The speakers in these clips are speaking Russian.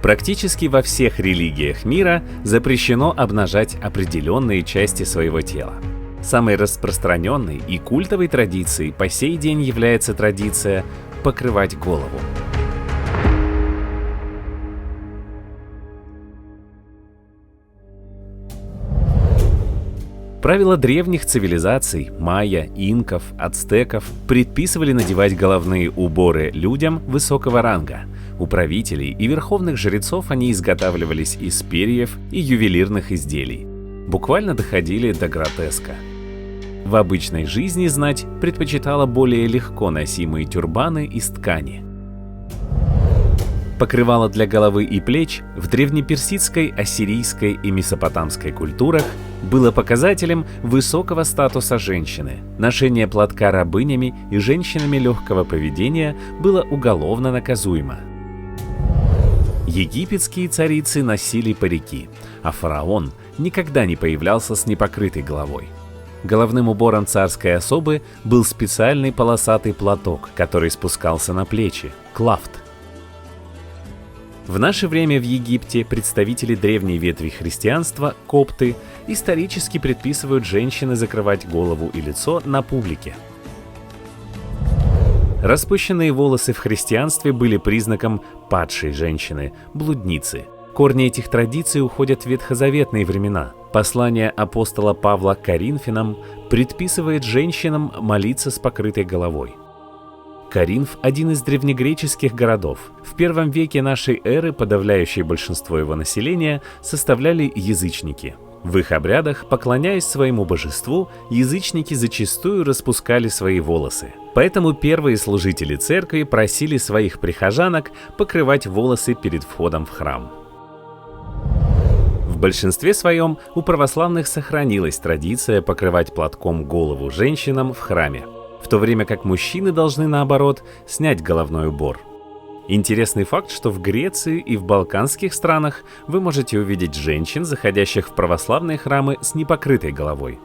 Практически во всех религиях мира запрещено обнажать определенные части своего тела. Самой распространенной и культовой традицией по сей день является традиция покрывать голову. Правила древних цивилизаций майя, инков, ацтеков предписывали надевать головные уборы людям высокого ранга. У правителей и верховных жрецов они изготавливались из перьев и ювелирных изделий. Буквально доходили до гротеска. В обычной жизни знать предпочитала более легко носимые тюрбаны из ткани. Покрывало для головы и плеч в древнеперсидской, ассирийской и месопотамской культурах было показателем высокого статуса женщины. Ношение платка рабынями и женщинами легкого поведения было уголовно наказуемо. Египетские царицы носили парики, а фараон никогда не появлялся с непокрытой головой. Головным убором царской особы был специальный полосатый платок, который спускался на плечи – клафт. В наше время в Египте представители древней ветви христианства, копты, исторически предписывают женщине закрывать голову и лицо на публике. Распущенные волосы в христианстве были признаком падшей женщины, блудницы. Корни этих традиций уходят в ветхозаветные времена. Послание апостола Павла к Коринфянам предписывает женщинам молиться с покрытой головой. Коринф – один из древнегреческих городов. В первом веке нашей эры подавляющее большинство его населения составляли язычники. В их обрядах, поклоняясь своему божеству, язычники зачастую распускали свои волосы. Поэтому первые служители церкви просили своих прихожанок покрывать волосы перед входом в храм. В большинстве своем у православных сохранилась традиция покрывать платком голову женщинам в храме, в то время как мужчины должны, наоборот, снять головной убор. Интересный факт, что в Греции и в балканских странах вы можете увидеть женщин, заходящих в православные храмы с непокрытой головой.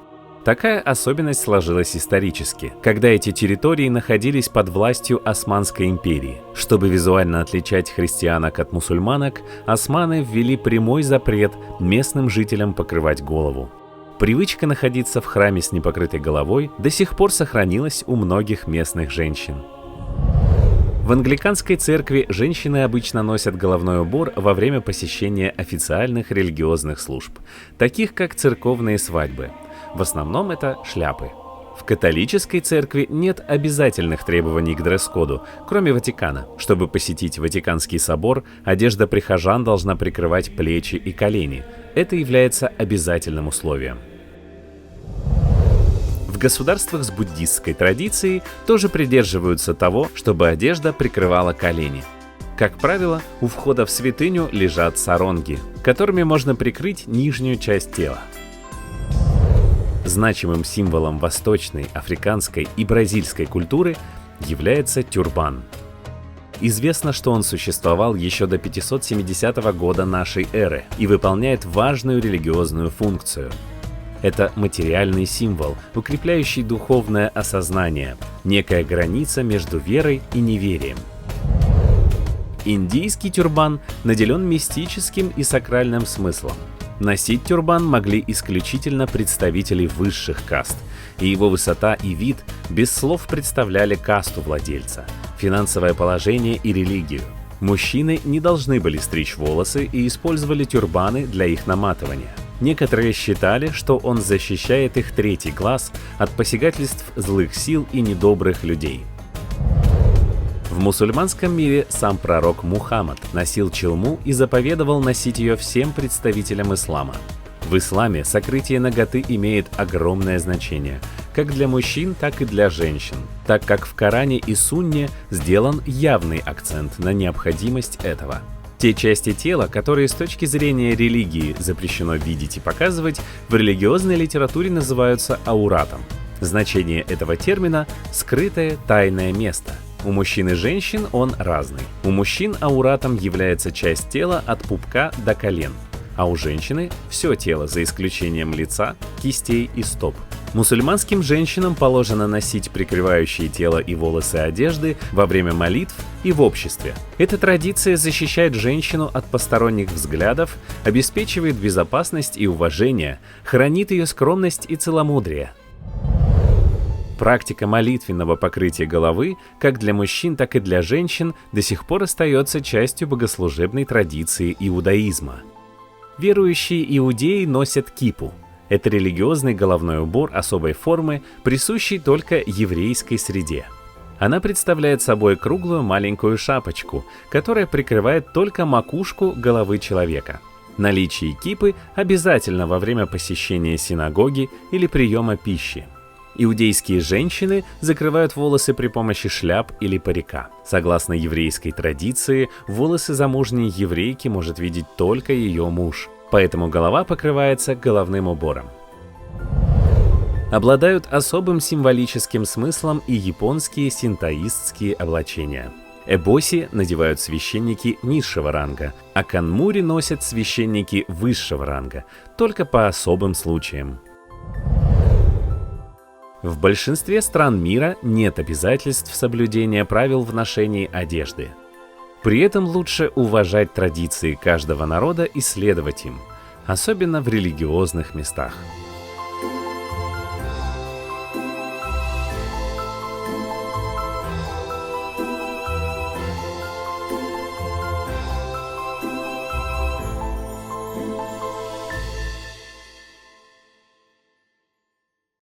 Такая особенность сложилась исторически, когда эти территории находились под властью Османской империи. Чтобы визуально отличать христианок от мусульманок, османы ввели прямой запрет местным жителям покрывать голову. Привычка находиться в храме с непокрытой головой до сих пор сохранилась у многих местных женщин. В англиканской церкви женщины обычно носят головной убор во время посещения официальных религиозных служб, таких как церковные свадьбы. В основном это шляпы. В католической церкви нет обязательных требований к дресс-коду, кроме Ватикана. Чтобы посетить Ватиканский собор, одежда прихожан должна прикрывать плечи и колени. Это является обязательным условием. В государствах с буддистской традицией тоже придерживаются того, чтобы одежда прикрывала колени. Как правило, у входа в святыню лежат саронги, которыми можно прикрыть нижнюю часть тела. Значимым символом восточной, африканской и бразильской культуры является тюрбан. Известно, что он существовал еще до 570 года нашей эры и выполняет важную религиозную функцию. Это материальный символ, укрепляющий духовное осознание, некая граница между верой и неверием. Индийский тюрбан наделен мистическим и сакральным смыслом. Носить тюрбан могли исключительно представители высших каст, и его высота и вид без слов представляли касту владельца, финансовое положение и религию. Мужчины не должны были стричь волосы и использовали тюрбаны для их наматывания. Некоторые считали, что он защищает их третий глаз от посягательств злых сил и недобрых людей. В мусульманском мире сам пророк Мухаммад носил челму и заповедовал носить ее всем представителям ислама. В исламе сокрытие наготы имеет огромное значение, как для мужчин, так и для женщин, так как в Коране и Сунне сделан явный акцент на необходимость этого. Те части тела, которые с точки зрения религии запрещено видеть и показывать, в религиозной литературе называются ауратом. Значение этого термина – скрытое тайное место. У мужчин и женщин он разный. У мужчин ауратом является часть тела от пупка до колен, а у женщины – все тело, за исключением лица, кистей и стоп. Мусульманским женщинам положено носить прикрывающие тело и волосы одежды во время молитв и в обществе. Эта традиция защищает женщину от посторонних взглядов, обеспечивает безопасность и уважение, хранит ее скромность и целомудрие. Практика молитвенного покрытия головы, как для мужчин, так и для женщин, до сих пор остается частью богослужебной традиции иудаизма. Верующие иудеи носят кипу. Это религиозный головной убор особой формы, присущий только еврейской среде. Она представляет собой круглую маленькую шапочку, которая прикрывает только макушку головы человека. Наличие кипы обязательно во время посещения синагоги или приема пищи. Иудейские женщины закрывают волосы при помощи шляп или парика. Согласно еврейской традиции, волосы замужней еврейки может видеть только ее муж, поэтому голова покрывается головным убором. Обладают особым символическим смыслом и японские синтоистские облачения. Эбоси надевают священники низшего ранга, а канмури носят священники высшего ранга, только по особым случаям. В большинстве стран мира нет обязательств соблюдения правил в ношении одежды. При этом лучше уважать традиции каждого народа и следовать им, особенно в религиозных местах.